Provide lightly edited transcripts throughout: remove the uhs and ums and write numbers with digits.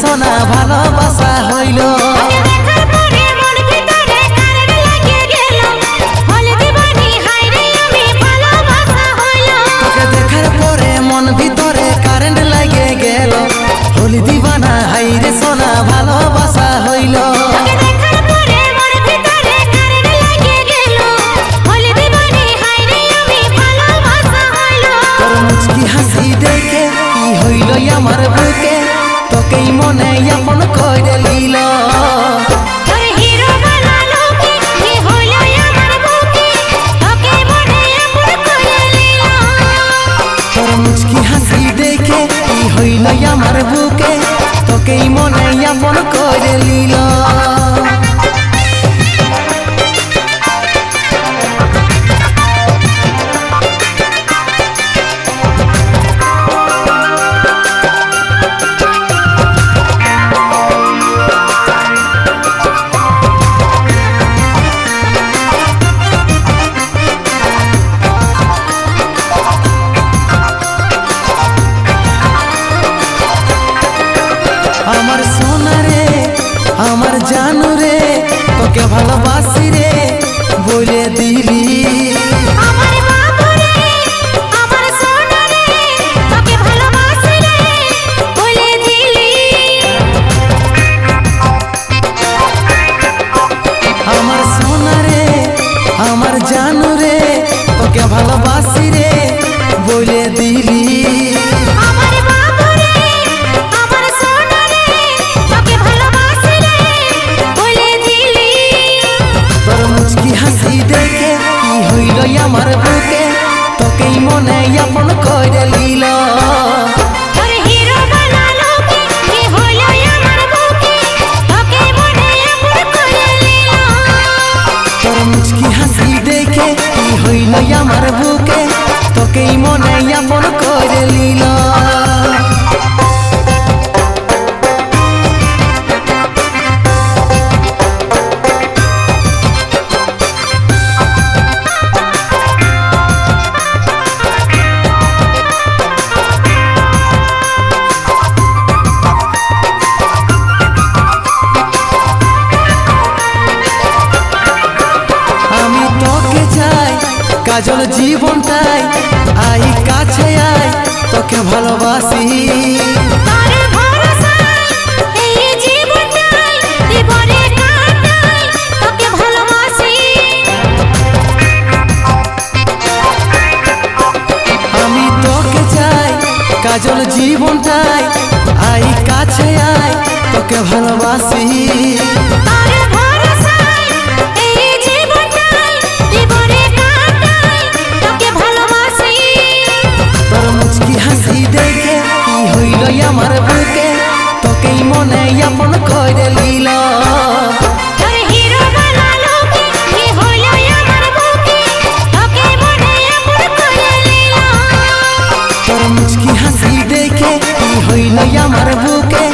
সোনা ভালোবাসা হইল। তোকে দেখার পরে মন ভিতরে কারেন্ট লাগে গেল, হলি দিবানা হাইরে সোনা ভালোবাসা হইল। তোর মুচকি হাসি দেখে কি হইল আমার বুকে, তোকেই মনে আপন করে লিল। তোর মুচকি হাসি দেখে কি হইল আমার বুকে, তোকেই মনে আপন করে লিল। আমার সোনা রে আমার জানু রে, তোকে ভালোবাসি রে বলে দিলি। আমার বাবু রে আমার সোনা রে, তোকে ভালোবাসি রে বলে দিলি। আমার সোনা রে আমার জানু রে, তোকে ভালোবাসি রে বলে দিলি। আমার বাবু রে আমার সোনা রে, তোকে ভালোবাসি রে বলে দিলি। তোর মুচকি হাসি দেখে কি হইল আমার বুকে, তোকেই মনে আপন করে লিল। তোর হিরো বানালো কি হলো আমার বুকে, তোকে মনে আপন করে নিল। তোর মুচকি হাসি দেখে কি হইল আমার বুকে, তোকেই মনে আপন করে লিল। আমি তোকে চাই কাজল জীবনটাই, আই কাছে আয় তোকে ভালোবাসি। তোর ভরসায় এই জীবনটাই জীবনে কাটাই, তোকে ভালোবাসি। আমি তোকে চাই কাজল জীবনটাই, আই কাছে আয় তোকে ভালোবাসি। তোর ভরসায় এই জীবনটাই জীবনে কাটাই, তোকে ভালোবাসি। তোর মুচকি হাসি দেখে কি হইল আমার বুকে, তোকেই মনে আপন করে লিল। তোর হিরো বানালো কি হলো আমার বুকে, তোকে মনে আপন করে নিল। তোর মুচকি হাসি দেখে কি হইল আমার বুকে,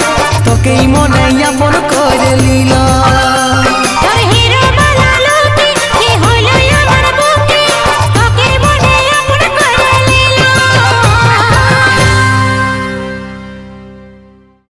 তোকেই মনে আপন করে লিল।